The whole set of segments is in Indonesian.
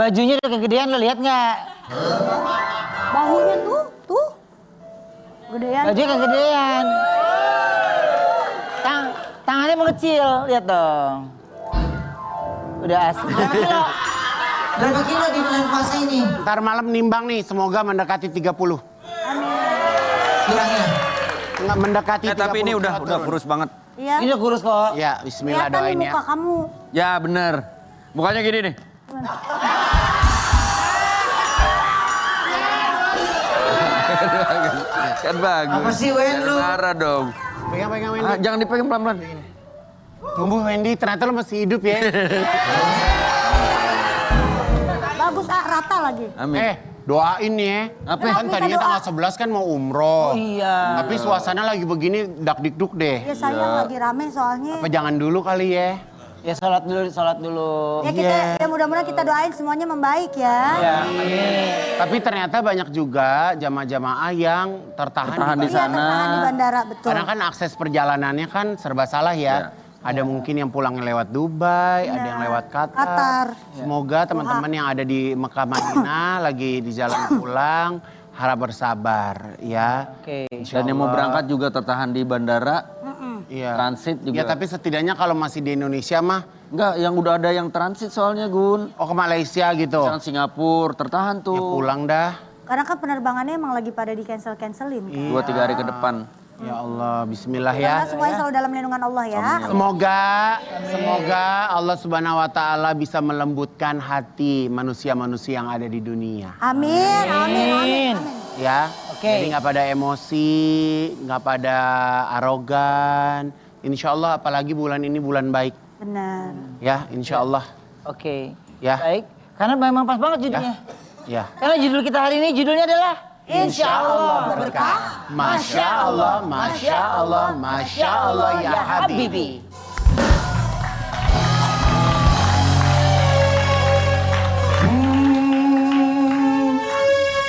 Bajunya udah kegedean, lo lihat nggak? Bahunya tuh. Gedean. Bajunya kegedean. Tangannya mengecil, lihat dong. Udah asik. Berapa kilo di bulan puasa ini? Ntar malam nimbang nih, semoga mendekati 30. Kurangnya? Nggak mendekati 30. Tapi ini udah kurus banget. Iya. Ini udah kurus kok. Ya, bismillah Kelihatan doain nih ya. muka kamu. Ya bener. Mukanya gini nih. Kan bagus. Apa sih, Wen, lu? Marah dong. Pegang Wendy. Jangan dipegang pelan-pelan. Tumbuh Wendy, ternyata lo masih hidup ya. Bagus rata lagi. Amin. Doain ya. Apa? Kan tadinya Doa. tanggal 11 kan mau umroh. Oh iya. Tapi suasana lagi begini dak-dikduk deh. Ya sayang lagi rame soalnya. Apa jangan dulu kali ya? Ya sholat dulu. Ya kita ya mudah-mudahan kita doain semuanya membaik ya. Ya. Tapi ternyata banyak juga jamaah-jamaah yang tertahan Tertahan di Iya, sana. tertahan di bandara betul. Karena kan akses perjalanannya kan serba salah ya. Ada mungkin yang pulangnya lewat Dubai, ada yang lewat Qatar. Semoga teman-teman yang ada di Mekah Madinah lagi di jalan pulang harap bersabar ya. Oke. Dan yang mau berangkat juga tertahan di bandara. Iya. Transit juga. Ya tapi setidaknya kalau masih di Indonesia mah, Enggak, yang udah ada yang transit soalnya Gun. oh ke Malaysia gitu. Misalkan Singapura tertahan tuh. Ya pulang dah. Karena kan penerbangannya emang lagi pada di cancelin kan. 2-3 hari ke depan. Ya Allah, Bismillah Karena ya. semuanya selalu dalam lindungan Allah ya. Semoga Allah Subhanahu Wa Taala bisa melembutkan hati manusia-manusia yang ada di dunia. Amin. Ya, Oke. jadi nggak pada emosi, nggak pada arogan. Insya Allah, apalagi bulan ini bulan baik. Benar. Ya, insya Allah. Oke. Ya. Baik. Karena memang pas banget judulnya. Ya. Karena judul kita hari ini judulnya adalah Insya Allah berkah. Masya Allah, Masya Allah, Masya Allah ya Habibi.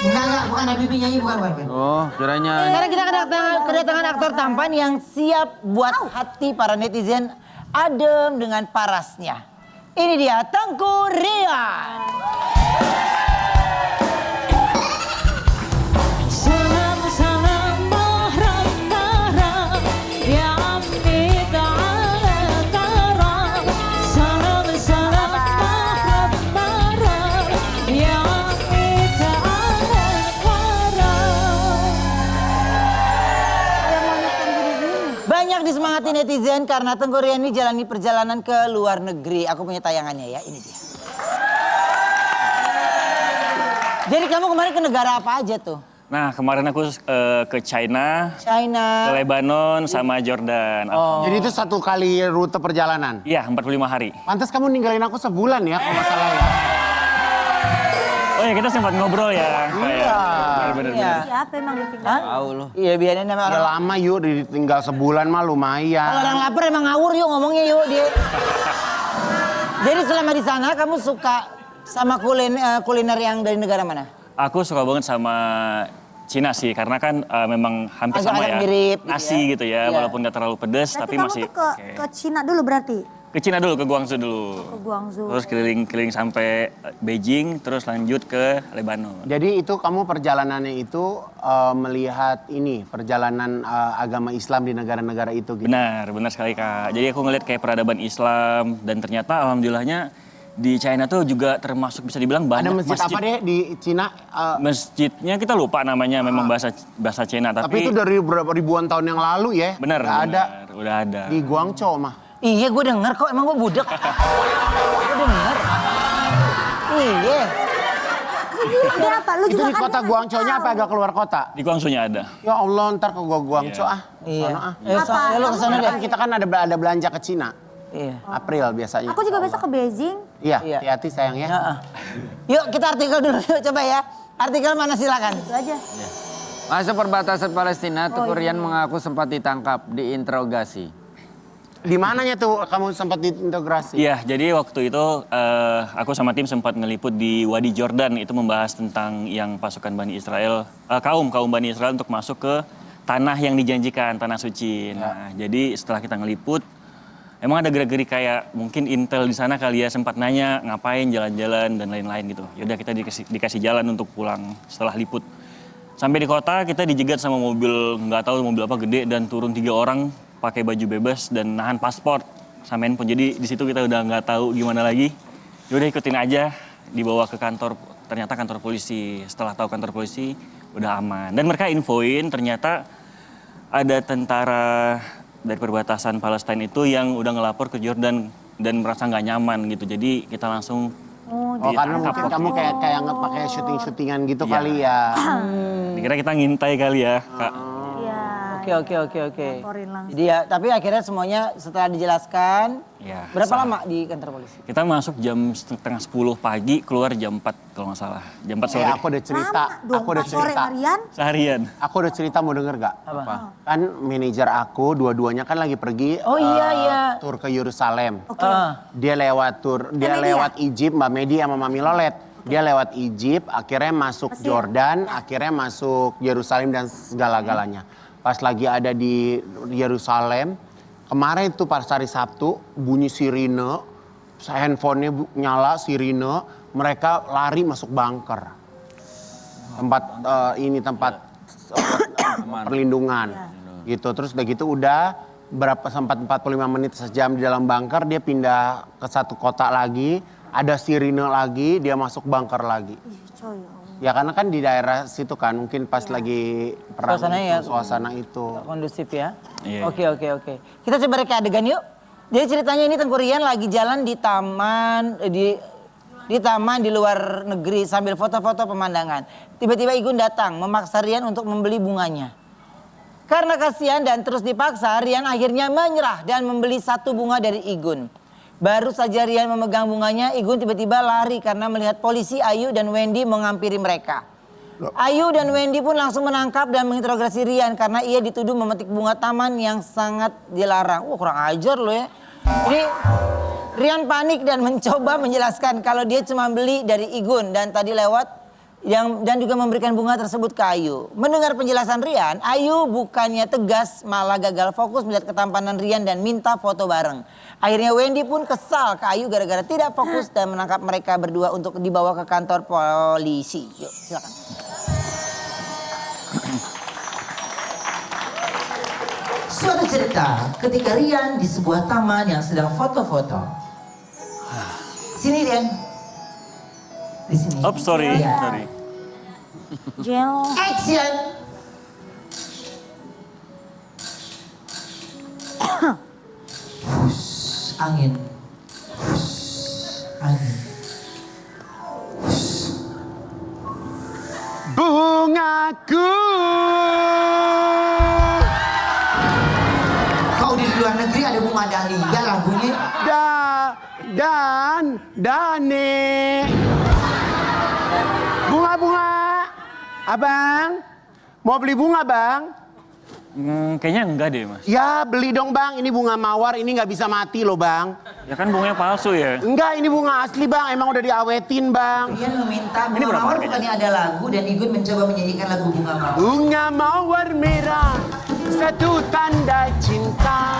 Enggak, bukan Habibie nyanyi, bukan. Oh, kiranya. Karena kita kedatangan aktor tampan yang siap buat hati para netizen adem dengan parasnya. Ini dia Tengku Rian. Banyak disemangati netizen karena Tengku Rian ini jalani perjalanan ke luar negeri. Aku punya tayangannya ya, ini dia. Jadi kamu kemarin ke negara apa aja tuh? Nah, kemarin aku ke China, China. ke Lebanon, sama Jordan. Oh. Jadi itu satu kali rute perjalanan. Iya, 45 hari. Pantas kamu ninggalin aku sebulan ya, kalau nggak salah ya. Oh ya, kita sempat ngobrol ya. Iya. Bener-bener. Iya. Siapa emang ditinggal? Hah? Tahu loh. Iya biarin sama Udah orang. lama yuk, ditinggal sebulan mah lumayan. Kalau orang lapar emang ngawur yuk ngomongnya yuk dia. Jadi selama di sana kamu suka sama kuliner yang dari negara mana? Aku suka banget sama Cina sih, karena kan memang hampir sama Agak-agak ya. mirip gitu Nasi ya. gitu ya, Iya. walaupun gak terlalu pedas, Berarti tapi kamu masih tuh ke Cina dulu berarti? Ke Cina dulu, ke Guangzhou dulu. Ke Guangzhou. Terus keliling-keliling sampai Beijing, terus lanjut ke Lebanon. Jadi itu kamu perjalanannya itu melihat ini perjalanan agama Islam di negara-negara itu gitu. Benar sekali Kak. Jadi aku ngeliat kayak peradaban Islam, dan ternyata alhamdulillahnya di China tuh juga termasuk bisa dibilang Ada banyak masjid, apa deh di Cina? Masjidnya kita lupa namanya, memang bahasa Cina, Tapi itu dari berapa ribuan tahun yang lalu ya? benar, Nggak ada udah ada. di Guangzhou mah. Iya gue denger kok, emang gue budek. Gue denger. Iya. Ini apa? Lu Itu juga di kan kota Guangzhou-nya apa agak keluar kota? Di Guangzhou-nya ada. Ya Allah, ntar ke Guangzhou ah. Iya. Sono ah. Ya lu kesana deh. Kan kita kan ada belanja ke Cina. Iya. April biasanya. Aku juga besok ke Beijing. Iya, Iya. hati-hati sayang ya. Heeh. Yuk kita artikel dulu yuk coba ya. Artikel mana silakan. Itu aja. Masuk perbatasan Palestina, Tengku Rian mengaku sempat ditangkap, diinterogasi. Di mananya tuh kamu sempat diintegrasi? Iya, jadi waktu itu aku sama tim sempat ngeliput di Wadi Jordan, itu membahas tentang yang pasukan Bani Israel, kaum Bani Israel untuk masuk ke tanah yang dijanjikan, tanah suci. Nah, jadi setelah kita ngeliput, emang ada gerak-gerik kayak mungkin intel di sana kali ya, sempat nanya ngapain jalan-jalan dan lain-lain gitu. Yaudah kita dikasih jalan untuk pulang setelah liput. Sampai di kota kita dijegat sama mobil, nggak tahu mobil apa gede, dan turun 3 orang pakai baju bebas dan nahan paspor sama handphone. Jadi di situ kita udah nggak tahu gimana lagi. Yaudah ikutin aja, dibawa ke kantor, ternyata kantor polisi. Setelah tahu kantor polisi udah aman. Dan mereka infoin ternyata ada tentara dari perbatasan Palestina itu yang udah ngelapor ke Jordan dan merasa nggak nyaman gitu. Jadi kita langsung Oh, Oh karena ditangkap. mungkin kamu kayak pakai syuting-syutingan gitu Iya. kali ya. Dikira kita ngintai kali ya, Kak. iya. Oke. Laporin langsung. Jadi ya, tapi akhirnya semuanya setelah dijelaskan, Iya. berapa lama di kantor polisi? Kita masuk jam setengah 10 pagi, keluar jam 4 kalau nggak salah. Jam 4 sore. Aku udah cerita, Lama dong, aku udah Pak sore cerita. Marian. Seharian. Aku udah cerita, mau denger gak? Apa? Kan manajer aku dua-duanya kan lagi pergi Oh iya. tur ke Yerusalem. Oke. Dia lewat Media? lewat Egypt, Mbak Medi sama Mami Lolet. Dia lewat Egypt, akhirnya masuk Mesir. Jordan, akhirnya masuk Yerusalem dan segala-galanya. Pas lagi ada di Yerusalem, kemarin itu pas hari Sabtu bunyi sirine, handphonenya nyala sirine, mereka lari masuk bunker. Tempat tempat perlindungan gitu. Terus udah gitu sempat 45 menit sejam di dalam bunker, dia pindah ke satu kota lagi, ada sirine lagi, dia masuk bunker lagi. Ih, coy. Ya karena kan di daerah situ kan mungkin pas lagi perang Suasana itu, ya. suasana itu. Kondusif ya. Iya. Oke. Kita coba reka adegan yuk. Jadi ceritanya ini Tengku Rian lagi jalan di taman di taman di luar negeri sambil foto-foto pemandangan. Tiba-tiba Igun datang memaksa Rian untuk membeli bunganya. Karena kasihan dan terus dipaksa, Rian akhirnya menyerah dan membeli 1 bunga dari Igun. Baru saja Rian memegang bunganya, Igun tiba-tiba lari karena melihat polisi Ayu dan Wendy menghampiri mereka. Ayu dan Wendy pun langsung menangkap dan menginterogasi Rian karena ia dituduh memetik bunga taman yang sangat dilarang. Wah, kurang ajar loh ya. Ini Rian panik dan mencoba menjelaskan kalau dia cuma beli dari Igun dan tadi lewat dan juga memberikan bunga tersebut ke Ayu. Mendengar penjelasan Rian, Ayu bukannya tegas malah gagal fokus melihat ketampanan Rian dan minta foto bareng. Akhirnya Wendy pun kesal ke Ayu gara-gara tidak fokus dan menangkap mereka berdua untuk dibawa ke kantor polisi. Yuk, silakan. Suatu cerita ketika Rian di sebuah taman yang sedang foto-foto. Sini Rian. Di sini. Oh, sorry. Iya. Sorry. Jel. Action. Hus, angin. Hus, angin. Bungaku. Kau di luar negeri ada bunga dahlia lah bunyi. Dane. Bunga. Abang, mau beli bunga bang? Kayaknya enggak deh, Mas. Ya beli dong bang, ini bunga mawar, ini nggak bisa mati loh bang. Ya kan bunganya palsu ya. Enggak, ini bunga asli bang, emang udah diawetin bang. Rian meminta Ini bunga berapa mawar harganya? bukannya ada lagu dan Igun mencoba menyanyikan lagu bunga mawar. Bunga mawar merah, satu tanda cinta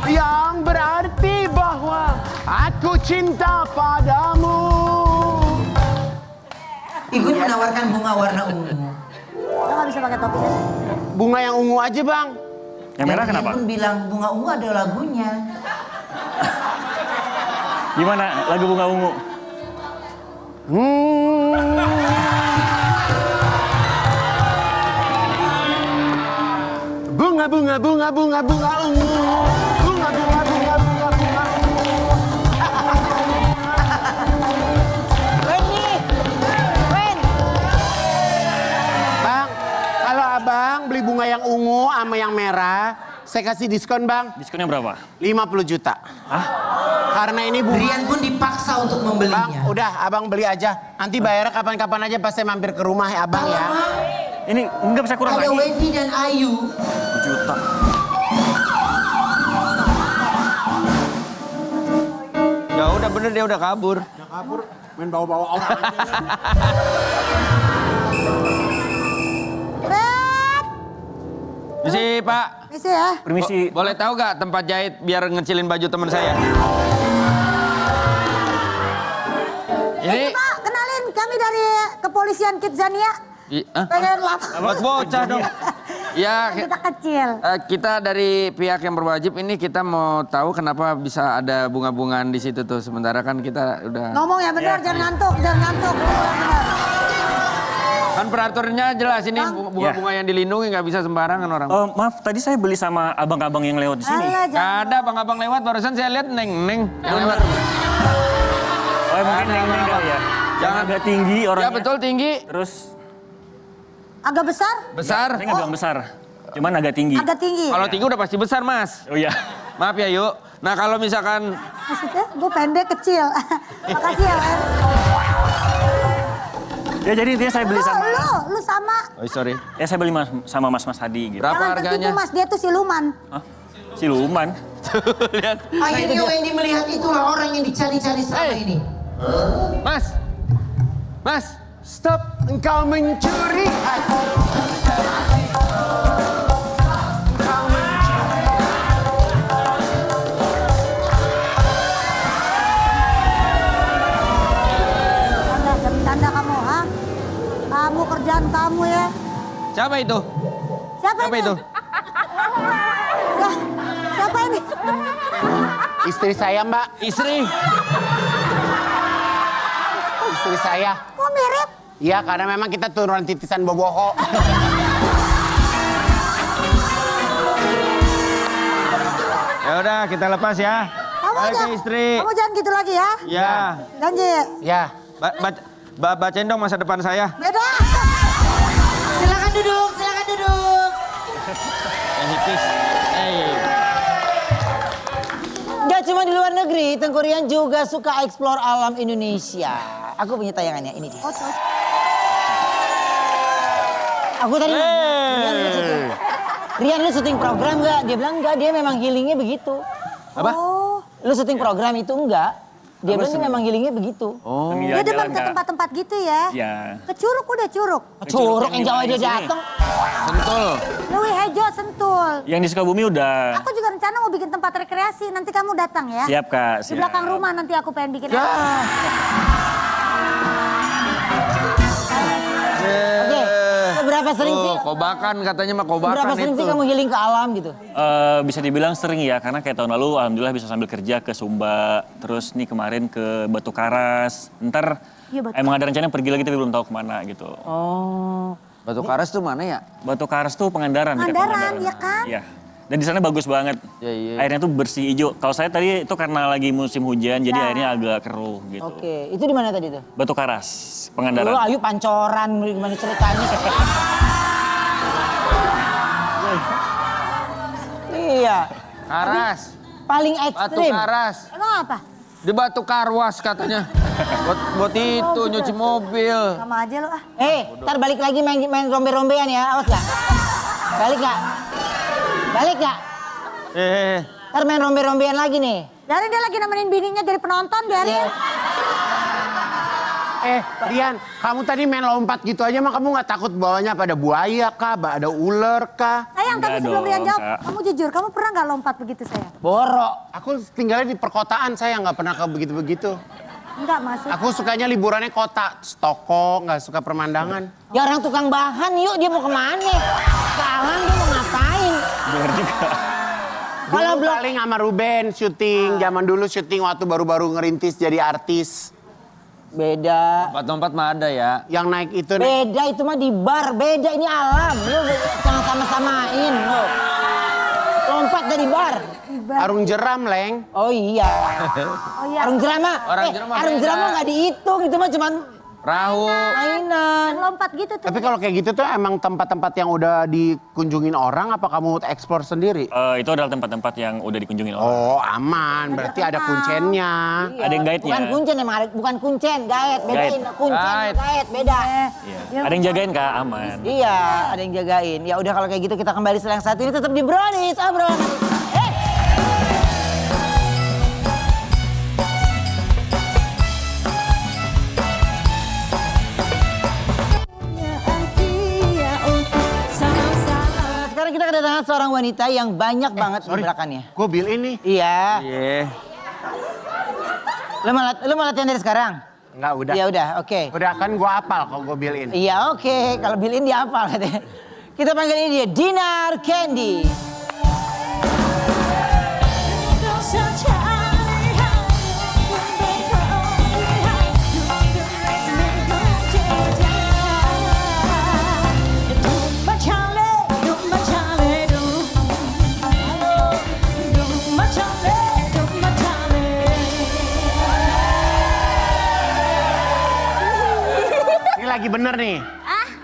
yang berarti bahwa aku cinta padamu. Igun menawarkan bunga warna ungu. Lo gak bisa pakai topi kan? Bunga yang ungu aja bang. Yang merah Dan kenapa? Rian pun bilang bunga ungu ada lagunya. Gimana lagu bunga ungu? Bunga ungu. Bunga ungu. Bang, kalau abang beli bunga yang ungu sama yang merah, saya kasih diskon bang, Diskonnya berapa? 50 juta. Hah? Karena ini bunga. Rian pun dipaksa untuk Bang, membelinya. udah abang beli aja. Nanti bayarnya kapan-kapan aja pas saya mampir ke rumah ya abang ya. Ini enggak bisa kurang Ada lagi. Wendy dan Ayu. 1 juta. Ya udah bener dia udah kabur. Ya kabur, main bawa-bawa orang. Bet! Misi Pak. Isi ya. Permisi. Boleh tahu gak tempat jahit biar ngecilin baju teman saya? Ini Pak, kenalin kami dari Kepolisian Kidzania. Pengen lapor. buat bocah dong. Ya, Kita kecil. kita dari pihak yang berwajib ini kita mau tahu kenapa bisa ada bunga-bungaan di situ tuh. Sementara kan kita udah Ngomong ya benar, jangan ngantuk, jangan ngantuk. Benar. kan peraturannya jelas ini bunga-bunga yang dilindungi nggak bisa sembarangan orang. Maaf, tadi saya beli sama abang-abang yang lewat di sini. Alah, Gak jangan. ada bang-abang lewat barusan saya lihat neng yang lewat. Oh, mungkin yang ini kali ya. Jangan. Agak tinggi orangnya. Ya betul tinggi, Terus Agak besar? besar. saya nggak bilang besar, cuman agak tinggi. Agak tinggi. Kalau tinggi udah pasti besar mas. Oh iya. Maaf ya yuk. Nah kalau misalkan Maksudnya gue pendek kecil. Makasih ya, Len. Ya jadi intinya saya beli sama. Lu sama. oh sorry. Ya saya beli sama mas-mas tadi gitu. Berapa Jangan harganya? tertipu mas, dia tuh siluman. Hah? Siluman. Lihat. Akhirnya Wendy melihat itulah orang yang dicari-cari selama ini. Mas. Mas. Stop, engkau mencuri hati. Bercanda kamu, ha? Kamu kerjaan kamu ya. Siapa itu? Siapa Siapa ini? itu? Siapa ini? Istri saya mbak, Istri. istri saya. Kok mirip? Iya karena memang kita turunan titisan boboho. Ya udah kita lepas ya. Kamu Balik aja. ke istri. Kamu jangan gitu lagi ya. Ya. Janji. Ya. Bacain dong masa depan saya. Beda. Silakan duduk, silakan duduk. Hipis. Gak cuma di luar negeri, Tengku Rian juga suka eksplor alam Indonesia. Aku punya tayangannya, ini dia. Oh, tuh. Aku tadi Rian lu syuting program gak? Dia bilang enggak, dia memang healingnya begitu. Apa? Oh, Lu syuting program itu enggak? Dia bilang dia memang healingnya begitu. Oh. dia demen ke tempat-tempat gitu ya. Ya. Ke Curug udah Curug. Curug yang Jawa dia datang. Sentul. Lui Hejo Sentul. Yang di Sukabumi udah. Aku juga rencana mau bikin tempat rekreasi. Nanti kamu datang ya. Siap kak. Di Siap. belakang rumah nanti aku pengen bikin. Oke, seberapa sering sih? Kobakan katanya mah kobakan Seberapa sering itu. sih kamu healing ke alam gitu? Bisa dibilang sering ya, karena kayak tahun lalu alhamdulillah bisa sambil kerja ke Sumba, terus nih kemarin ke Batu Karas. Ntar Iya, Batu emang ada rencana pergi lagi tapi belum tahu kemana gitu. Oh. Batu Karas tuh mana ya? Batu Karas tuh Pangandaran. dekat Pangandaran, ya kan? Iya. Dan di sana bagus banget. Ya, iya. Airnya tuh bersih hijau. Kalau saya tadi itu karena lagi musim hujan, jadi airnya agak keruh gitu. Oke, itu di mana tadi tuh? Batu Karas, Lu Pangandaran. ayo pancoran, gimana ceritanya? Iya, Karas. paling Batu ekstrim. Karas. Emang apa? Di Batu Karwas katanya. buat itu nyuci mobil. Sama aja lu ah. Ntar balik lagi main rombe-rombean ya, awas gak? Balik gak? Balik gak? Ntar main rombe-rombean lagi nih. Dari dia lagi nemenin bininya jadi penonton biarin. Ya. Rian, kamu tadi main lompat gitu aja mah kamu nggak takut bawahnya pada buaya kah, ada ular kah? Sayang, tapi Enggak sebelum dong, Rian jawab, Kak. kamu jujur, kamu pernah nggak lompat begitu sayang? Borok. Aku tinggalnya di perkotaan, saya nggak pernah ke begitu-begitu. Enggak maksud. Aku sukanya liburannya kota, toko, nggak suka pemandangan. Ya orang tukang bahan yuk, dia mau kemana? Ke alam dia mau ngapain? Bener juga. Kalau Dulu belum paling sama Ruben syuting, zaman dulu syuting waktu baru-baru ngerintis jadi artis. beda. Lompat-lompat mah ada ya. Yang naik itu nih. Beda itu mah di bar, beda ini alam. Lu jangan sama-samain lu. Lompat dari bar. Arung jeram, Leng. Oh iya. Oh iya. Arung jeram mah. Orang jeram mah Arung beda. jeram mah nggak dihitung, itu mah cuman Perahu. mainan. Lompat gitu tuh. Tapi kalau kayak gitu tuh emang tempat-tempat yang udah dikunjungin orang apa kamu eksplor sendiri? Itu adalah tempat-tempat yang udah dikunjungin orang. Oh aman, berarti ada kuncennya. Ada yang guide-nya. Bukan kuncen emang, bukan kuncen, gaet, bedain. Kuncen, Guide. gaet, beda. Iya. Ada yang jagain kak, aman. Iya, ada yang jagain. Ya udah kalau kayak gitu kita kembali setelah yang satu ini tetap di Brownies, obrolan. Sekarang kita kita kedatangan seorang wanita yang banyak banget gebrakannya. Gue bil ini. Iya. Iya. Lu mau latihan dari sekarang? Enggak, udah. Ya udah, oke. Udah kan gue apal kalau gue bil in. Iya oke, kalau bilin dia apa katanya. Kita panggil ini dia Dinar Candy. Ini lagi bener nih.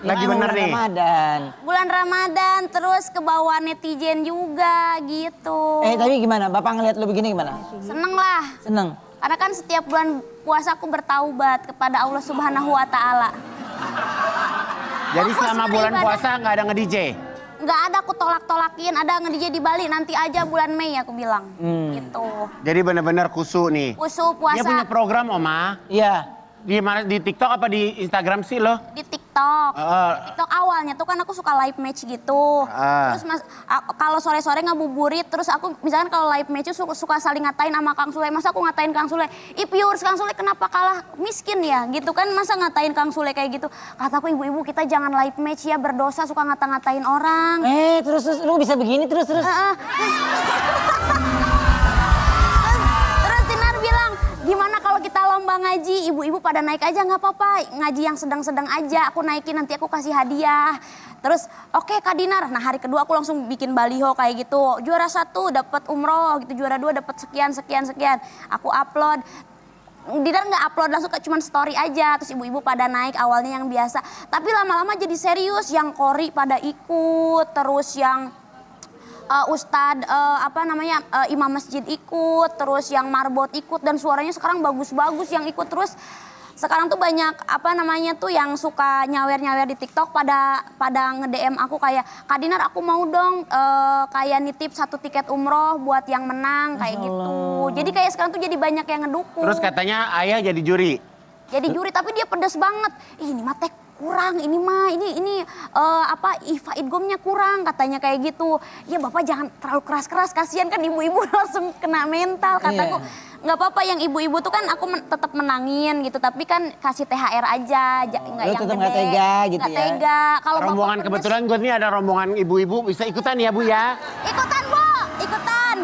Lagi Gimana bener bulan nih. Ramadan. Bulan Ramadan terus ke bawah netizen juga gitu. Tapi gimana? Bapak ngeliat lu begini gimana? Seneng lah. Seneng. Karena kan setiap bulan puasa aku bertaubat kepada Allah Subhanahu wa Ta'ala. Jadi Aku selama sebenarnya bulan ibadah. puasa nggak ada nge-DJ? Nggak ada aku tolak-tolakin, ada nge-DJ di Bali nanti aja bulan Mei aku bilang. Gitu. Jadi bener-bener kusu nih. Khusus Dia punya puasa program, Oma. Iya. Di mana, di TikTok apa di Instagram sih lo? di TikTok. Ah. TikTok awalnya tuh kan aku suka live match gitu. Ah. Terus kalau sore-sore ngabuburit, terus aku misalkan kalau live match tuh suka saling ngatain sama Kang Sule. Masa aku ngatain Kang Sule, Piurs Kang Sule kenapa kalah miskin ya gitu kan. Masa ngatain Kang Sule kayak gitu. Kataku ibu-ibu kita jangan live match ya, berdosa suka ngata-ngatain orang. Terus lu bisa begini terus. Terus Dinar bilang, gimana kalau kita lomba ngaji, ibu-ibu pada naik aja nggak apa-apa, ngaji yang sedang-sedang aja, aku naikin nanti aku kasih hadiah. Terus oke Kak Dinar, nah hari kedua aku langsung bikin baliho kayak gitu, juara 1 dapat umroh gitu, juara 2 dapat sekian. Aku upload. Dinar nggak upload langsung cuma story aja, terus ibu-ibu pada naik awalnya yang biasa, tapi lama-lama jadi serius, yang kori pada ikut, terus yang Ustadz imam masjid ikut, terus yang marbot ikut, dan suaranya sekarang bagus-bagus yang ikut. Terus sekarang tuh banyak yang suka nyawer-nyawer di TikTok pada nge-DM aku kayak, Kak Dinar aku mau dong kayak nitip 1 tiket umroh buat yang menang kayak gitu. Jadi kayak sekarang tuh jadi banyak yang ngedukung. Terus katanya ayah jadi juri. Jadi juri, tapi dia pedas banget. Ini mah teh kurang, ini Iva Idgomnya kurang katanya kayak gitu. Ya Bapak jangan terlalu keras-keras, kasihan kan ibu-ibu langsung kena mental. Kataku nggak apa-apa, yang ibu-ibu tuh kan aku tetap menangin gitu, tapi kan kasih THR aja, nggak yang tetap gede. nggak tega gitu Nggak ya. tega. Kalau Bapak Rombongan pedes, kebetulan gue nih ada rombongan ibu-ibu, bisa ikutan ya Bu ya? ikutan Bu, ikutan.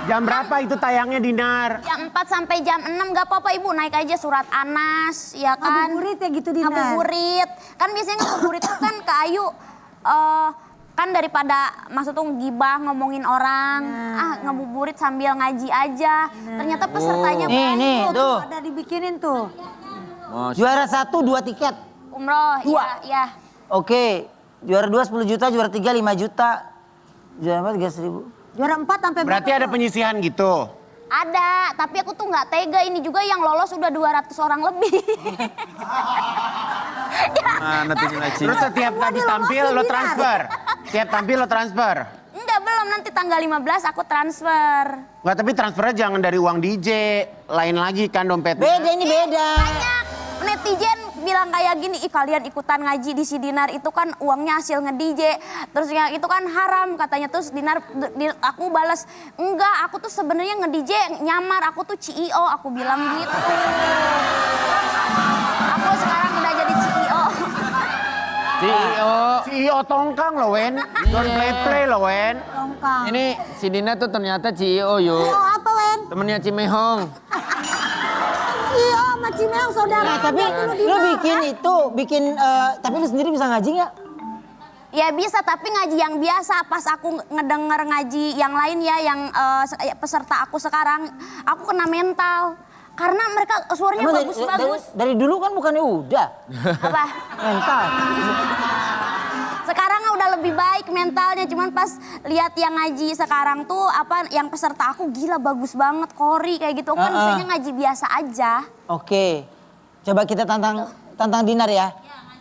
Jam berapa itu tayangnya Dinar? Jam 4 sampai jam 6 nggak apa-apa Ibu, naik aja surat Anas ya kan. Ngabuburit ya gitu Dinar. Ngabuburit. Kan biasanya ngabuburit itu kan ke Ayu kan daripada maksud tuh gibah ngomongin orang, ngabuburit sambil ngaji aja. Ternyata pesertanya Nih, banyak. tuh. Ada dibikinin tuh. Juara 1 2 tiket. Umroh, iya. Oke. Juara 2 10 juta, juara 3 5 juta. Juara 4 300.000. Juara 4 sampai Berarti ada penyisihan gitu. Ada, tapi aku tuh nggak tega, ini juga yang lolos udah 200 orang lebih. Mana tuh ngaji? Terus setiap habis tampil lo transfer. Setiap tampil lo transfer. Enggak, belum, nanti tanggal 15 aku transfer. Nggak, tapi transfernya jangan dari uang DJ. Lain lagi kan dompetnya. Beda ini beda. Banyak netizen bilang kayak gini, ih kalian ikutan ngaji di si Dinar itu kan uangnya hasil nge-DJ. Terus yang itu kan haram katanya. Terus aku balas, enggak aku tuh sebenarnya nge-DJ nyamar, aku tuh CEO, aku bilang gitu. Aku sekarang udah jadi CEO. CEO tongkang loh Wen. Don't play loh Wen. Tongkang. Ini si Dina tuh ternyata CEO yuk. Oh apa Wen? Temennya Cimehong. Iya sama Cimeong saudara. Nah, tapi lu bikin tapi lu sendiri bisa ngaji nggak? Ya bisa, tapi ngaji yang biasa. Pas aku ngedenger ngaji yang lain ya, yang peserta aku sekarang, aku kena mental. Karena mereka suaranya Emang bagus-bagus. dari dulu kan bukannya udah Apa? mental. Sekarang udah lebih baik mentalnya, cuman pas lihat yang ngaji sekarang tuh yang peserta aku gila bagus banget, kori kayak gitu. Kan biasanya ngaji biasa aja. Oke. Coba kita tantang Dinar ya.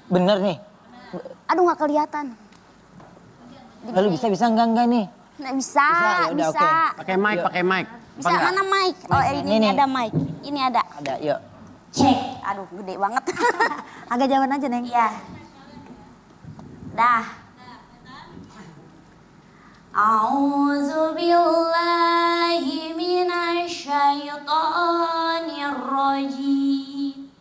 Bener nih. Aduh nggak kelihatan. Lalu bisa enggak nih? Nggak bisa, Ya udah, bisa. oke. Pakai mic, pakai mic. Bisa, mana mic? Oh ini Ini. ada mic, ini ada. Ada, yuk. Cek, aduh gede banget. Agak jauhan aja Neng. Iya. Dah. A'udzu billahi minasy syaithanir rajim.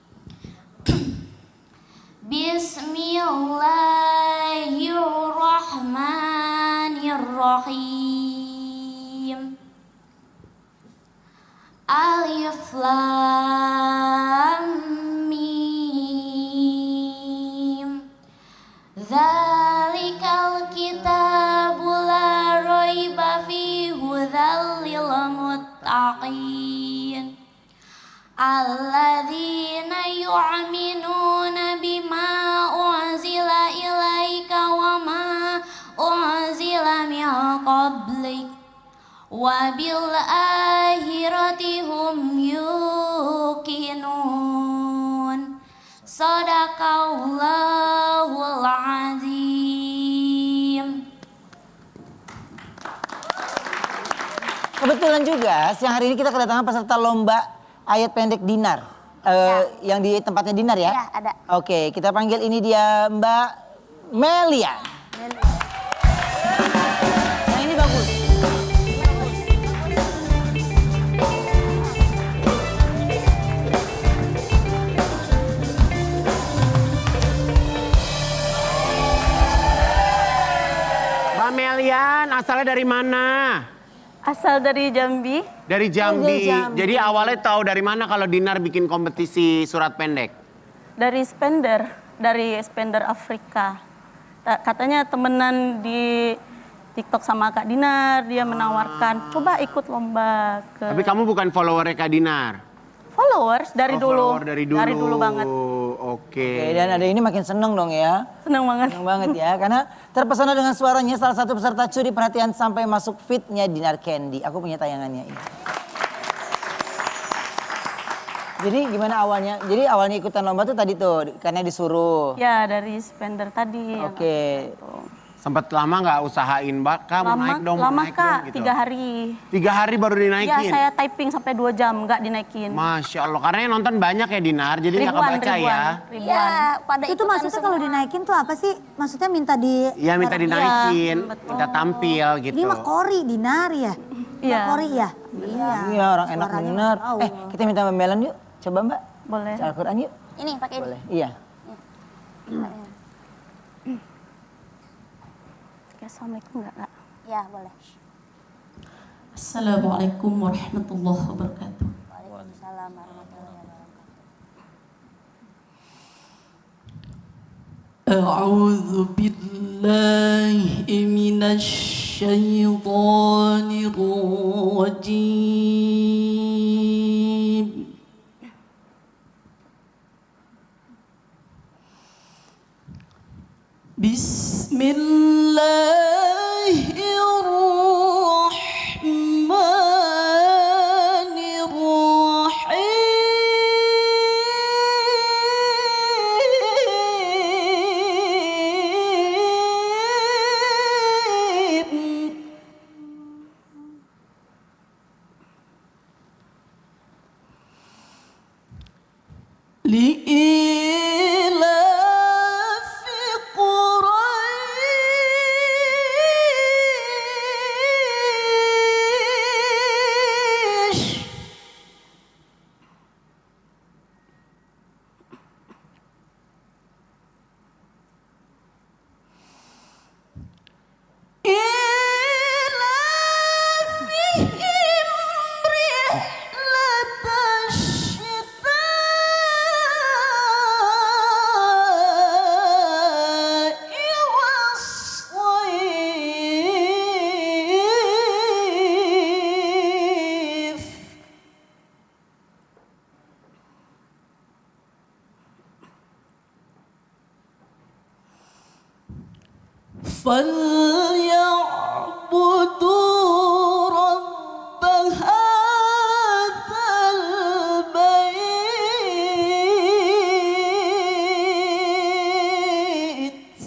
Bismillahirrahmanirrahim. Alif Lam Mim. Dzalikal kitabu la raiba fihi hudzal lil muttaqin. Alladzina yu'minuna bima unzila ilaika wa ma unzila min qablik wa bil akhirati hum yuqinun. Sadaqallahul azim. Kebetulan juga siang hari ini kita kedatangan peserta lomba ayat pendek Dinar. Yang di tempatnya Dinar ya? Ya, ada. Oke, kita panggil ini dia Mbak Melia. Yang ini bagus. Mbak Melian, asalnya dari mana? Asal dari Jambi. Dari Jambi. Dari Jambi. Jadi awalnya tahu dari mana kalau Dinar bikin kompetisi surat pendek? Dari Spender Afrika. Katanya temenan di TikTok sama Kak Dinar, dia menawarkan coba ikut lomba ke Tapi kamu bukan followernya Kak Dinar? followers dari dulu. Follower dari dulu. Dari dulu banget. Oke. Oke, dan ada ini makin seneng dong ya. Senang banget. Seneng banget ya, karena terpesona dengan suaranya salah satu peserta curi perhatian sampai masuk fitnya Dinar Candy. Aku punya tayangannya ini. Jadi gimana awalnya? Jadi awalnya ikutan lomba tuh tadi tuh karena disuruh. Ya, dari Spender tadi. Oke. Sempat lama nggak usahain Mbak? Kamu naik dong, Lama naik Kak, dong gitu. 3 hari. 3 hari baru Ya, dinaikin? saya typing sampai 2 jam, nggak dinaikin. Masya Allah, karena yang nonton banyak ya Dinar, jadi nggak kebaca ya. Ribuan. Ya, pada Itu ikutan maksudnya kalau semua. dinaikin tuh apa sih? Maksudnya minta di... Iya minta dinaikin, betul. minta tampil gitu. Ini mah Kori, Dinar ya? Iya. Kori ya? Iya. Iya orang enak Suaranya bener. Masya Allah. Kita minta pembelan yuk. Coba Mbak. Boleh. Baca Al-Quran yuk. Ini pakai ini. Boleh. Iya. Oke, Assalamualaikum nggak Kak? Ya, boleh. Assalamualaikum warahmatullahi wabarakatuh. Waalaikumsalam warahmatullahi wabarakatuh. A'udzu billahi minasy syaithanir rajim. Bismillahirrahmanirrahim. لإيلاف قريش إيلافهم رحلة الشتاء والصيف فليعبدوا رب هذا البيت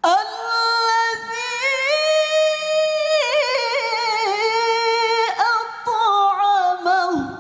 الذي أطعمهم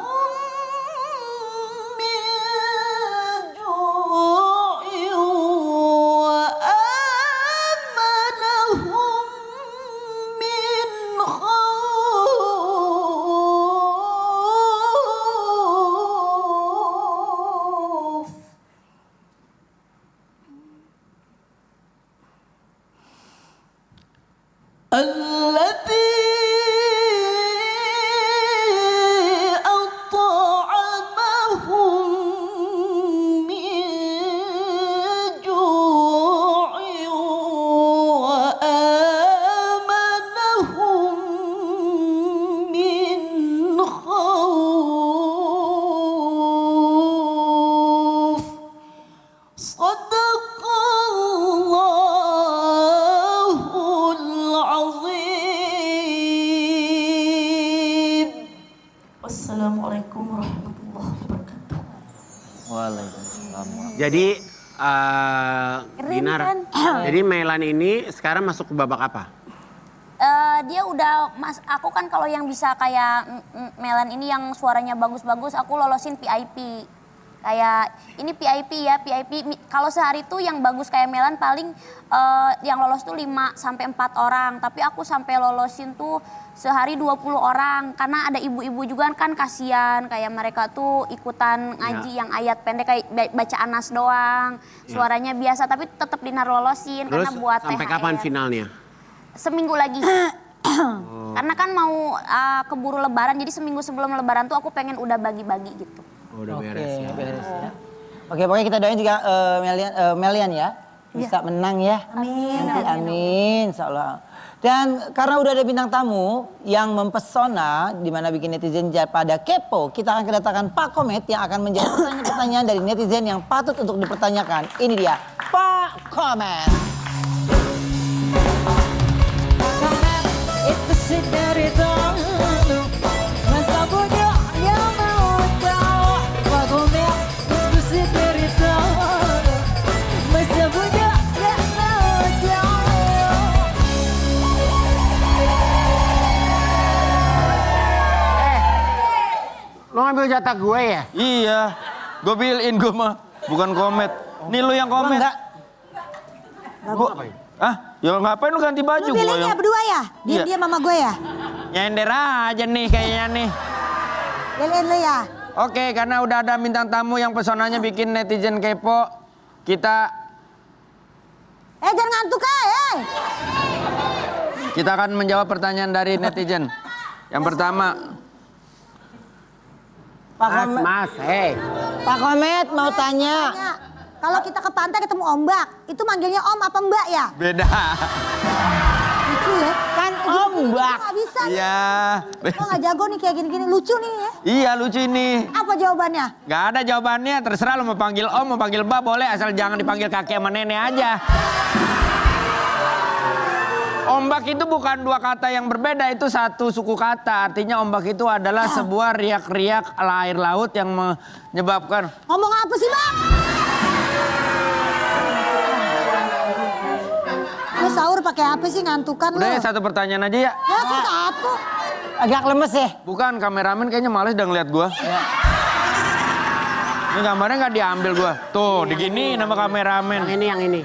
Waalaikumsalam. Jadi Keren Dinar, kan? jadi Melan ini sekarang masuk ke babak apa? Dia udah aku kan kalau yang bisa kayak Melan ini yang suaranya bagus-bagus, aku lolosin VIP. Kayak ini VIP ya, VIP. Kalau sehari tuh yang bagus kayak Melan paling yang lolos tuh 5 sampai 4 orang. Tapi aku sampai lolosin tuh sehari 20 orang. Karena ada ibu-ibu juga kan kasihan. Kayak mereka tuh ikutan ngaji yang ayat pendek kayak baca Anas doang. Suaranya biasa tapi tetap Dinar lolosin. Terus karena buat sampai THR. kapan finalnya? Seminggu lagi. Karena kan mau keburu lebaran, jadi seminggu sebelum lebaran tuh aku pengen udah bagi-bagi gitu. Oh, udah beres ya. Beres ya. Oke, pokoknya kita doain juga Melian ya. Bisa menang ya. Amin. Nanti amin, insyaallah. Dan karena udah ada bintang tamu yang mempesona, di mana bikin netizen pada kepo, kita akan kedatangan Pak Komet yang akan menjawab pertanyaan-pertanyaan dari netizen yang patut untuk dipertanyakan. Ini dia, Pak Komet. Itu sih dari dahulu masa punya yang mau tahu Pakomet itu sih dari dahulu masa punya yang mau tahu. Lo ngambil jatah gue ya? Iya, gue build-in gue mah, bukan Komet. Nih lu yang Komet. Enggak. Ya ngapain lu ganti baju? Lu pilihnya yang... berdua ya? Dia sama gue ya? Nyender aja nih kayaknya nih. Pilihin lu ya? Oke, karena udah ada bintang tamu yang pesonanya bikin netizen kepo, kita Jangan ngantuk kita akan menjawab pertanyaan dari netizen. Yang pertama, Pak Komet. Mas, hei. Pak Komet mau tanya. Kalau kita ke pantai ketemu ombak, itu manggilnya om apa mbak ya? beda. Lucu ya? Kan ombak. Gak bisa nih. Iya. Lo gak jago nih kayak gini-gini, lucu nih ya. Iya lucu ini. Apa jawabannya? Gak ada jawabannya, terserah lo mau panggil om, mau panggil mbak boleh, asal jangan dipanggil kakek sama nenek aja. Ombak itu bukan dua kata yang berbeda, itu satu suku kata. Artinya ombak itu adalah sebuah riak-riak air laut yang menyebabkan... Ngomong apa sih bang? Lu sahur pakai apa sih, ngantukan lu? Udah ya satu pertanyaan aja ya. Ya kok satu? Agak lemes ya? Bukan, kameramen kayaknya males udah ngeliat gua. Ini gambarnya nggak diambil gua. Tuh, diginiin sama kameramen. Yang ini.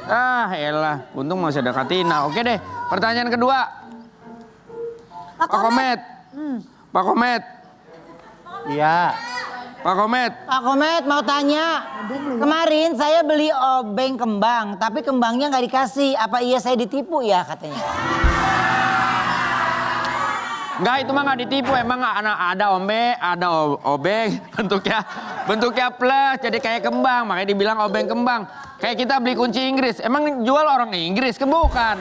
Elah, untung masih ada Katina. Oke deh, pertanyaan kedua. Pak Pak Komet. Pak Komet. Iya. Pak Komet. Pak Komet mau tanya. Kemarin saya beli obeng kembang, tapi kembangnya nggak dikasih. Apa iya saya ditipu ya katanya? Enggak, itu mah nggak ditipu. Emang ada obeng bentuknya plus, jadi kayak kembang. Makanya dibilang obeng kembang. Kayak kita beli kunci Inggris. Emang jual orang Inggris? Bukan.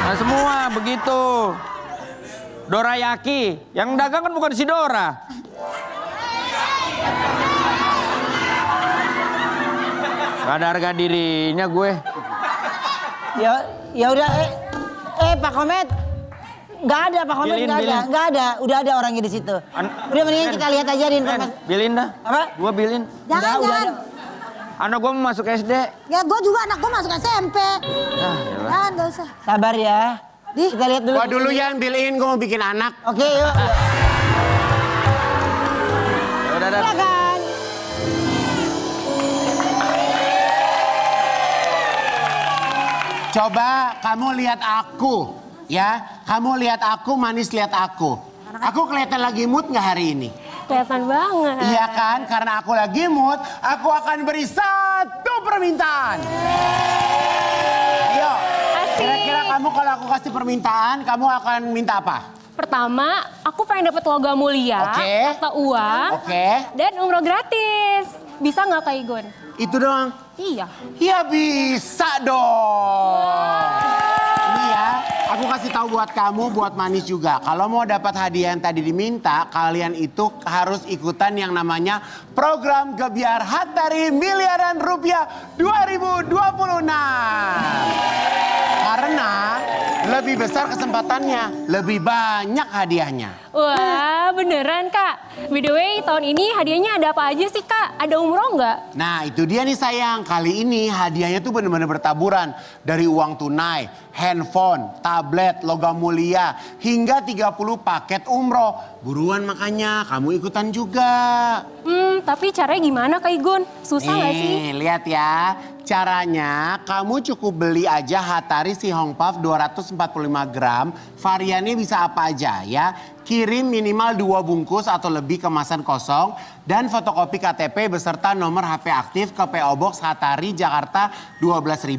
Nah semua begitu. Dorayaki. Yang dagang kan bukan si Dora. Gak ada harga dirinya gue. Ya udah. Pak Komet. Nggak ada Pak Komet, nggak ada. Udah ada orangnya di situ. Udah mendingan kita lihat aja di informasi. Bilin dah. Apa? Gua bilin. Jangan. Anak gua mau masuk SD. Ya gue juga, anak gue masuk SMP. Jangan, gak usah. Sabar ya. Kita lihat dulu. Gua dulu yang bilin, gua mau bikin anak. Oke, yuk. Ya udah dah. Silakan. Coba kamu lihat aku, ya. Kamu lihat aku, manis lihat aku. Aku kelihatan lagi mood nggak hari ini? Kelihatan banget. Iya kan? Karena aku lagi mood, aku akan beri satu permintaan. Ayo, kira-kira kamu kalau aku kasih permintaan, kamu akan minta apa? Pertama, aku pengen dapat logam mulia, Oke. atau uang, Oke. dan umroh gratis. Bisa nggak Kak Igun? Itu doang? Iya. Ya bisa dong. Ini ya, aku kasih tahu buat kamu, buat manis juga. Kalau mau dapat hadiah yang tadi diminta, kalian itu harus ikutan yang namanya program Gebiar Hatari Miliaran Rupiah 2026. Karena lebih besar kesempatannya, lebih banyak hadiahnya. Wah, beneran Kak. By the way, tahun ini hadiahnya ada apa aja sih Kak? Ada umroh nggak? Nah itu dia nih sayang, kali ini hadiahnya tuh bener-bener bertaburan. Dari uang tunai, handphone, tablet, logam mulia, hingga 30 paket umroh. Buruan makanya, kamu ikutan juga. Tapi caranya gimana Kak Igun? Susah nggak sih? Nih, lihat ya. Caranya, kamu cukup beli aja Hatari Si Hong Puff 245 gram. Variannya bisa apa aja ya. Kirim minimal 2 bungkus atau lebih kemasan kosong. Dan fotokopi KTP beserta nomor HP aktif ke PO Box Hatari Jakarta 12.000.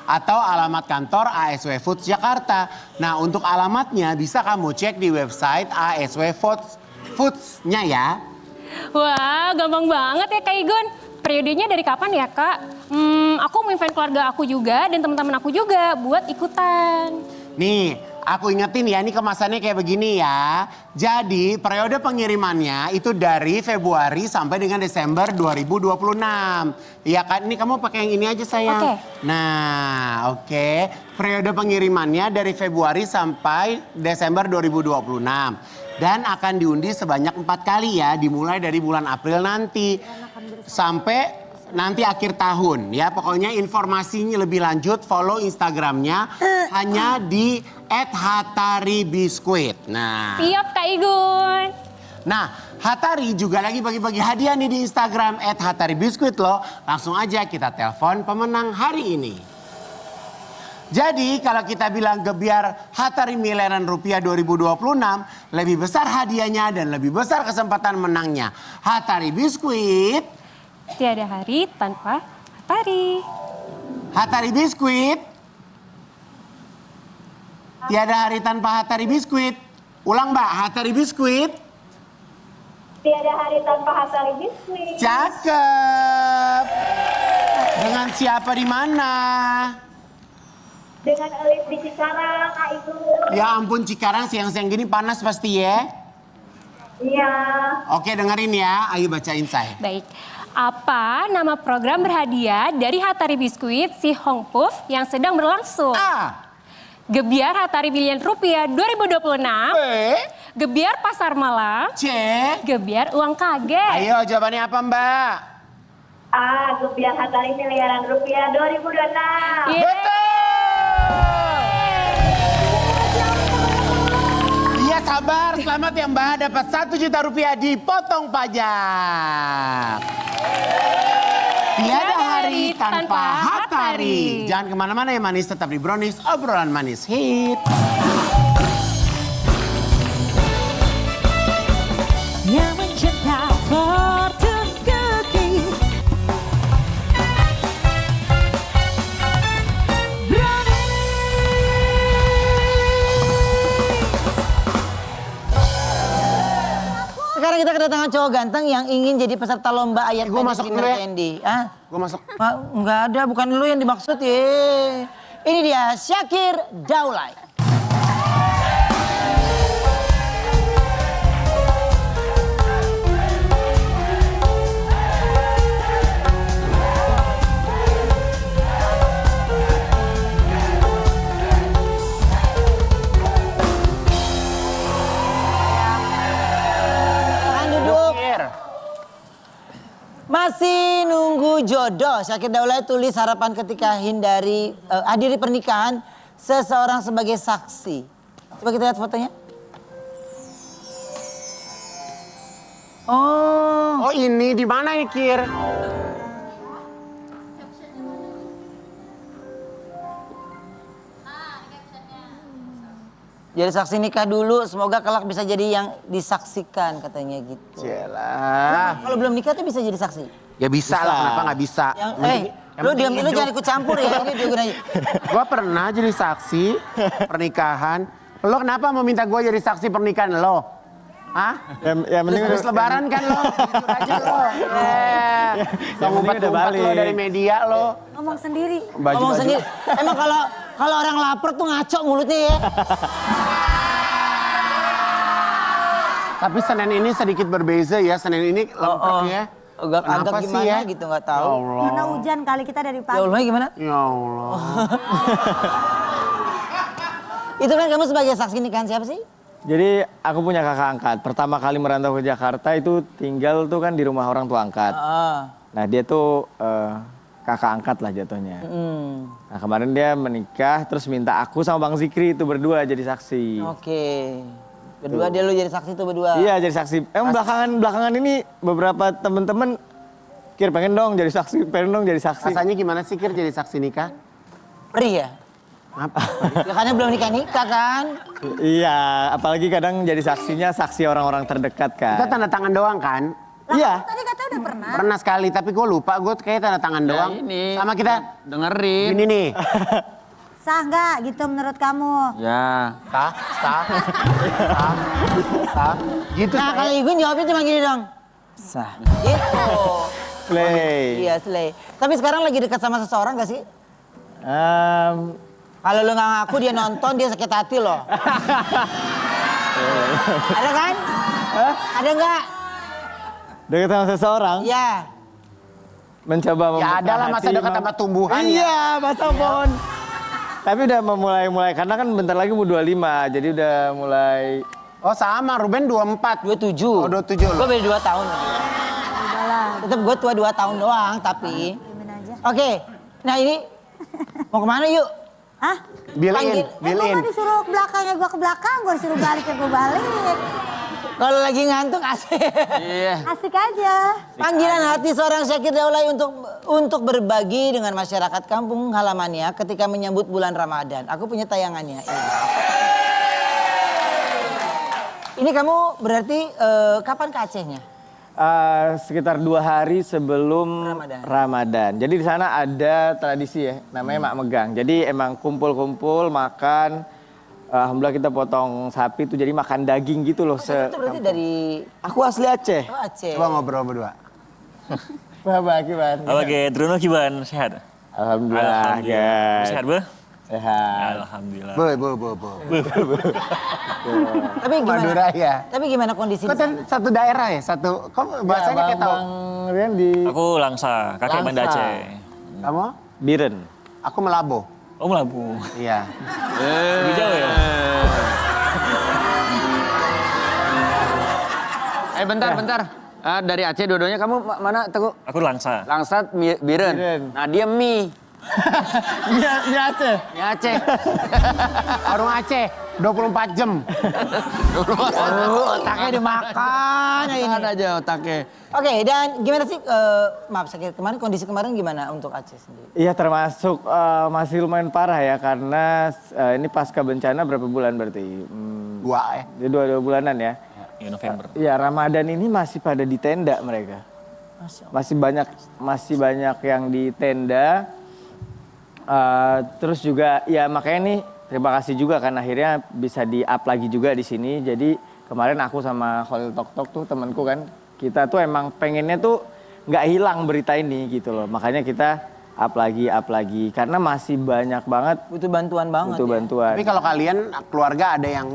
Atau alamat kantor ASW Foods Jakarta. Nah untuk alamatnya bisa kamu cek di website ASW Foods-nya ya. Wah, gampang banget ya Kak Igun. Periodenya dari kapan ya Kak? Aku mau invite keluarga aku juga dan teman-teman aku juga buat ikutan. Nih, aku ingetin ya, ini kemasannya kayak begini ya. Jadi periode pengirimannya itu dari Februari sampai dengan Desember 2026. Iya kan, ini kamu pakai yang ini aja sayang. Oke. Nah, oke. Periode pengirimannya dari Februari sampai Desember 2026. Dan akan diundi sebanyak 4 kali ya, dimulai dari bulan April nanti. Sampai nanti akhir tahun ya. Pokoknya informasinya lebih lanjut follow Instagramnya hanya di @hataribiskuit. Nah. Siap Kak Igun. Nah, Hatari juga lagi bagi-bagi hadiah nih di Instagram @hataribiskuit loh. Langsung aja kita telepon pemenang hari ini. Jadi kalau kita bilang gebiar Hatari Miliaran Rupiah 2026, lebih besar hadiahnya dan lebih besar kesempatan menangnya. Hatari Biskuit. Tiada hari tanpa Hatari. Hatari Biskuit. Tiada hari tanpa Hatari Biskuit. Ulang Mbak, Hatari Biskuit. Tiada hari tanpa Hatari Biskuit. Cakep. Dengan siapa di mana? Dengan Elis di Cikarang, Kak Ibu. Ya ampun Cikarang siang-siang gini panas pasti ya. Iya. Oke dengerin ya, ayo bacain saya. Baik. Apa nama program berhadiah dari Hatari Biskuit Si Hong Puff yang sedang berlangsung? A. Gebiar Hatari Miliaran Rupiah 2026. B. Gebiar Pasar Malam. C. Gebiar uang kaget. Ayo jawabannya apa Mbak? A. Gebiar Hatari Miliaran Rupiah 2026. Betul. Iya sabar, selamat ya Mbak, dapat 1 juta rupiah dipotong pajak. Tiada hari tanpa Hatari. Jangan kemana-mana ya manis, tetap di Brownies, obrolan manis hit. Yang mencinta Fortune Cookie. Sekarang kita kedatangan cowok ganteng yang ingin jadi peserta lomba ayat Gua masuk dulu ya. Candy. Ah? Gue masuk. Enggak ada, bukan lu yang dimaksud ya. Ini dia Syakir Daulay. Masih nunggu jodoh. Syakir Daulay tulis harapan ketika hadiri pernikahan seseorang sebagai saksi. Coba kita lihat fotonya. Oh ini di mana ya Kir? Jadi saksi nikah dulu, semoga kelak bisa jadi yang disaksikan katanya gitu. Jelah. Kalau belum nikah tuh bisa jadi saksi. Ya bisa lah, kenapa nggak bisa? Lu diam, lu jangan ikut campur ya. Ini juga nanya. Gue pernah jadi saksi pernikahan. Lo kenapa meminta gue jadi saksi pernikahan lo? Hah? Ya mending habis lebaran kan lo, jujur aja lo. Ngumpet-ngumpet lo dari media lo. Ngomong sendiri. Ngomong sendiri. Emang kalau orang lapar tuh ngaco mulutnya ya. Tapi Senin ini sedikit berbeza ya. Senin ini lengkap ya. Agak gimana ya? gitu nggak tahu. Ya Allah. Karena hujan kali kita dari pagi. Ya Allah gimana? Ya Allah. Itu kan kamu sebagai saksi nikahan siapa sih? Jadi aku punya kakak angkat. Pertama kali merantau ke Jakarta itu tinggal tuh kan di rumah orang tua angkat. Nah dia tuh kakak angkat lah jatuhnya. Nah kemarin dia menikah terus minta aku sama Bang Zikri itu berdua jadi saksi. Oke. Berdua dia lu jadi saksi tuh berdua? Iya jadi saksi. Belakangan ini beberapa temen-temen Kir pengen dong jadi saksi, pengen dong jadi saksi. Rasanya gimana sih Kir jadi saksi nikah? Perih ya? Apa? Ya karena belum nikah-nikah kan? Iya, apalagi kadang jadi saksinya saksi orang-orang terdekat kan. Kita tanda tangan doang kan? Iya. Tadi kata udah pernah. Pernah sekali, tapi gue lupa. Gue kayak tanda tangan doang. Ini. Sama kita. Dengerin. Ini nih. Sah nggak gitu menurut kamu? Ya. Sah. Gitu. Nah kalau Igun jawabnya cuma gini dong. Sah. Gitu. Slay. Iya slay. Tapi sekarang lagi dekat sama seseorang gak sih? Kalau lu nggak ngaku dia nonton dia sakit hati loh. Ada kan? Ada nggak? Dekat sama seseorang? Iya. Mencoba Ya membuka ada lah masa hati, dekat sama tumbuhan ya. Iya, masa pohon. Tapi udah memulai karena kan bentar lagi mau 25, jadi udah mulai. Oh sama, Ruben 24. 27. Oh 27 Gue loh. beda 2 tahun. Tetap gue tua 2 tahun doang tapi. Oke. Nah ini mau kemana yuk? Hah? Bill Panggil. in. Gue disuruh ke belakangnya, gue ke belakang, gue disuruh balik ya gue balik. Kalau lagi ngantuk asik. Iya. Asik aja. Panggilan hati seorang Syakir Daulay untuk berbagi dengan masyarakat kampung halamannya ketika menyambut bulan Ramadan. Aku punya tayangannya. Ini kamu berarti kapan ke Acehnya? Sekitar 2 hari sebelum Ramadan. Jadi di sana ada tradisi ya, namanya Mak Megang. Jadi emang kumpul-kumpul makan. Alhamdulillah kita potong sapi tuh jadi makan daging gitu loh. Itu berarti dari Aku asli Aceh. oh, Aceh. Coba ngobrol berdua. Apa Kiban? Oke, Truno Kiban sehat? Alhamdulillah guys. Sehat, Bu? Sehat. Alhamdulillah. Tapi gimana? Madura ya. Tapi gimana kondisi? Kok satu daerah ya? Satu, kok bahasanya kayak tahu? Bang Randy. Aku Langsa, kakek Banda Langsa. Aceh. Kamu? Biren. Aku Melabo. Oh, Melabu. Iya. Lebih jauh ya? Bentar. Dari Aceh dua-duanya kamu mana Teguh? Aku Langsa. Langsat Biren. Nah dia mie. Mie Aceh. Mie Aceh. Warung Aceh, 24 jam. Otaknya dimakan ini. Makan aja otaknya. Oke, dan gimana sih, maaf Syakir, kondisi kemarin gimana untuk Aceh sendiri? Iya termasuk masih lumayan parah ya karena ini pasca bencana berapa bulan berarti? 2 ya. Jadi 2 bulanan ya. Ya, November. Iya Ramadan ini masih pada di tenda mereka. Masih banyak yang di tenda. Terus juga ya makanya nih terima kasih juga kan akhirnya bisa di-up lagi juga di sini. Jadi kemarin aku sama Khalil Tok tuh temanku kan, kita tuh emang pengennya tuh nggak hilang berita ini gitu loh. Makanya kita up lagi karena masih banyak banget butuh bantuan banget. Butuh bantuan. Tapi kalau kalian keluarga ada yang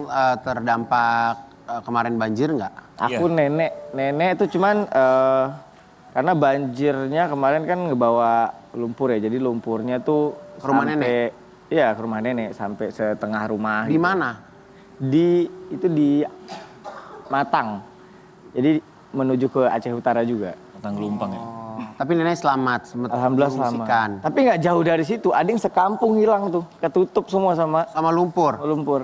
terdampak kemarin banjir nggak? Aku nenek itu cuman karena banjirnya kemarin kan ngebawa lumpur ya, jadi lumpurnya tuh Ke rumah sampai, nenek? Iya ke rumah nenek sampai setengah rumah. Di gitu. mana? Itu di Matang, jadi menuju ke Aceh Utara juga. Matang Gelumpang ya. Tapi nenek selamat. Alhamdulillah selamat. Tapi nggak jauh dari situ, ada yang sekampung hilang tuh, ketutup semua sama lumpur. Lumpur.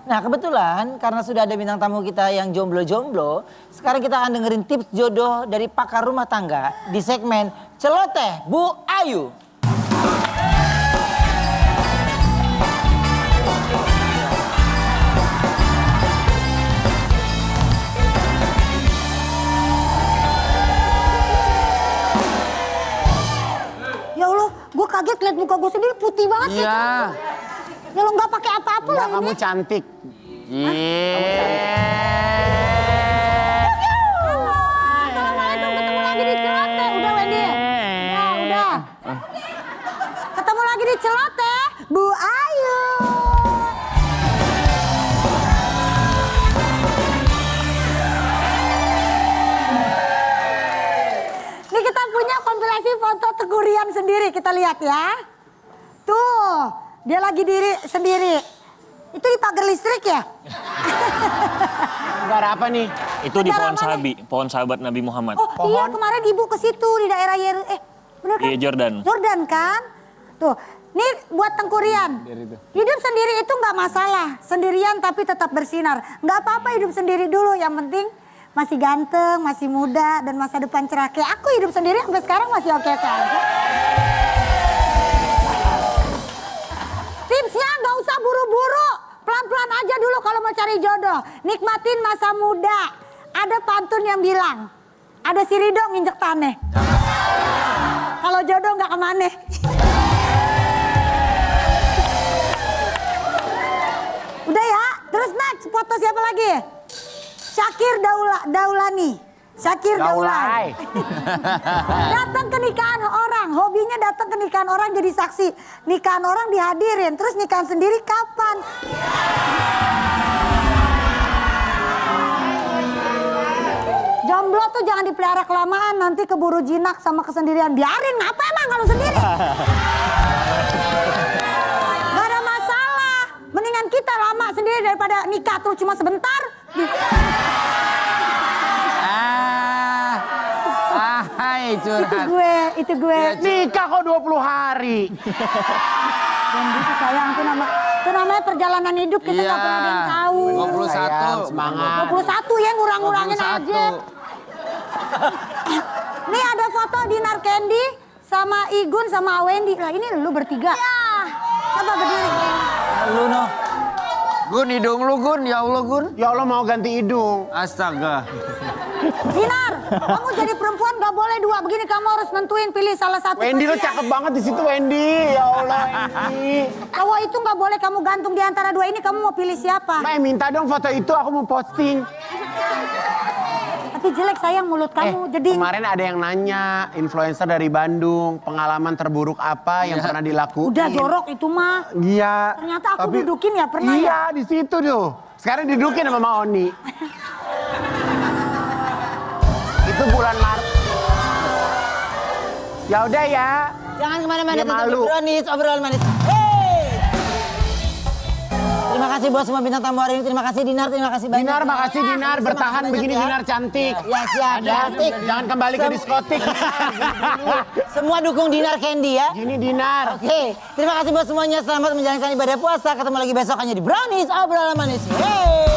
Nah kebetulan karena sudah ada bintang tamu kita yang jomblo-jomblo, sekarang kita akan dengerin tips jodoh dari pakar rumah tangga di segmen Celoteh Bu Ayu. Ya Allah, gue kaget liat muka gue sendiri putih banget. Iya. Ya lo nggak pakai apa-apa lah Kamu ini. cantik. Assalamualaikum, ketemu lagi di Celoteh. Udah Wendy? Ya udah. Ketemu lagi di Celoteh, Bu Ayu. Ini kita punya kompilasi foto Teguh Rian sendiri, kita lihat ya. Tuh, Dia lagi diri sendiri. Itu di pagar listrik ya? Negara apa nih? Itu di Negara pohon mana? sahabi, pohon sahabat Nabi Muhammad. Oh iya kemarin ibu ke situ di daerah bener kan? Di Jordan. Jordan kan? Tuh, nih buat Tengkurian. Hidup sendiri itu nggak masalah. Sendirian tapi tetap bersinar. Nggak apa-apa hidup sendiri dulu. Yang penting masih ganteng, masih muda, dan masa depan cerah. Kayak aku hidup sendiri sampai sekarang masih oke-oke aja. Tipsnya nggak usah buru-buru. Pelan-pelan aja dulu kalau mau cari jodoh. Nikmatin masa muda. Ada pantun yang bilang, ada si Ridho nginjek tanah. Kalau jodoh nggak kemana. Udah ya, terus next foto siapa lagi? Syakir Daulani. Syakir Daulani. Datang ke nikahan orang, hobinya datang ke nikahan orang jadi saksi. Nikahan orang dihadirin, terus nikahan sendiri kapan? Jomblo tuh jangan dipelihara kelamaan, nanti keburu jinak sama kesendirian. Biarin, ngapa emang kalau sendiri? Gak ada masalah. Mendingan kita lama sendiri daripada nikah tuh cuma sebentar. Hai curhat. Itu gue. Nikah kok 20 hari. Dan gitu sayang, itu namanya perjalanan hidup, kita gak pernah ada yang tahu. 21. Sayang, semangat. 21 ya, ngurang-ngurangin aja. Nih ada foto Dinar Candy sama Igun sama Wendy. Lah ini lu bertiga. Ya. Coba berdiri. Lu noh. Gun, hidung lu Gun, ya Allah Gun. Ya Allah mau ganti hidung. Astaga. Dinar, kamu jadi perempuan gak boleh dua. Begini kamu harus nentuin pilih salah satu. Wendy lo cakep banget di situ Wendy. Ya Allah Wendy. Cowok itu gak boleh kamu gantung di antara dua ini. Kamu mau pilih siapa? Mbak minta dong foto itu aku mau posting. Tapi jelek sayang mulut kamu. Jadi Kemarin ada yang nanya influencer dari Bandung pengalaman terburuk apa yang pernah dilakuin. udah jorok itu mah. Iya. Ternyata aku dudukin ya pernah ya. Iya di situ tuh. Sekarang didudukin sama Mama Oni. Itu bulan Maret. Ya udah ya. Jangan kemana-mana, Dia tetap di malu. Brownies, obrolan manis. Hey! Terima kasih buat semua bintang tamu hari ini. Terima kasih Dinar, terima kasih banyak. Dinar, makasih Dinar. Bertahan begini Dinar cantik. Ya siap, cantik. Jangan kembali ke diskotik. Semua dukung Dinar Candy ya. Gini Dinar. Oke, terima kasih buat semuanya. Selamat menjalankan ibadah puasa. Ketemu lagi besok hanya di Brownies, obrolan manis. Hey!